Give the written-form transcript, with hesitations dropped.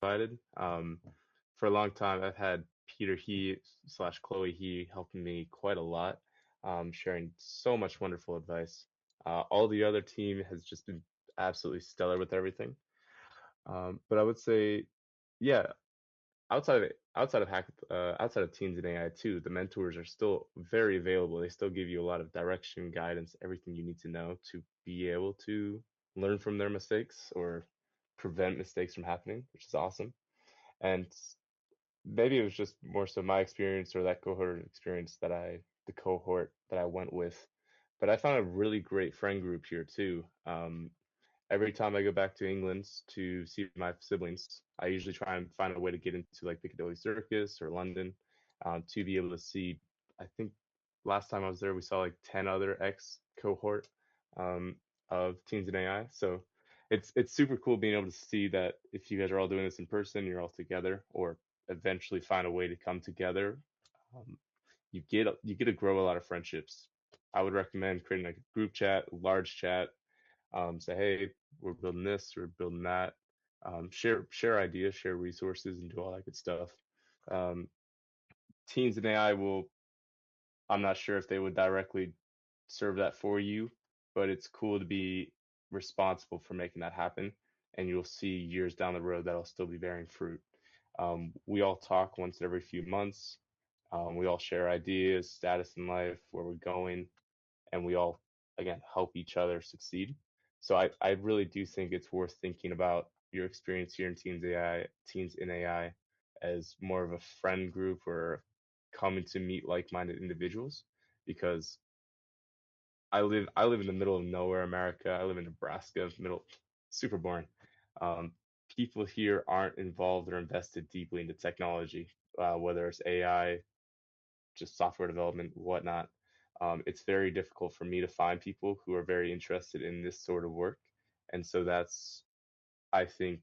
provided. For a long time, I've had Peter He slash Chloe He helping me quite a lot, sharing so much wonderful advice. All the other team has just been absolutely stellar with everything. But I would say, yeah, outside of teens and AI too, the mentors are still very available. They still give you a lot of direction, guidance, everything you need to know to be able to learn from their mistakes or prevent mistakes from happening, which is awesome. And maybe it was just more so my experience or that the cohort that I went with. But I found a really great friend group here too. Every time I go back to England to see my siblings, I usually try and find a way to get into like Piccadilly Circus or London, to be able to see. I think last time I was there, we saw like 10 other ex cohort, um, of teens in AI. So it's super cool being able to see that if you guys are all doing this in person, you're all together, or eventually find a way to come together. Um, you get to grow a lot of friendships. I would recommend creating like a group chat, a large chat, say, hey, we're building this, we're building that. Share ideas, share resources, and do all that good stuff. Um, Teens and AI will, I'm not sure if they would directly serve that for you, but it's cool to be responsible for making that happen. And you'll see years down the road that'll still be bearing fruit. We all talk once every few months. We all share ideas, status in life, where we're going, and we all again help each other succeed. So I really do think it's worth thinking about your experience here in Teens in AI as more of a friend group or coming to meet like-minded individuals because I live in the middle of nowhere, America. I live in Nebraska, middle super boring. Um, People here aren't involved or invested deeply into technology, whether it's AI, just software development, whatnot. It's very difficult for me to find people who are very interested in this sort of work. And so that's, I think,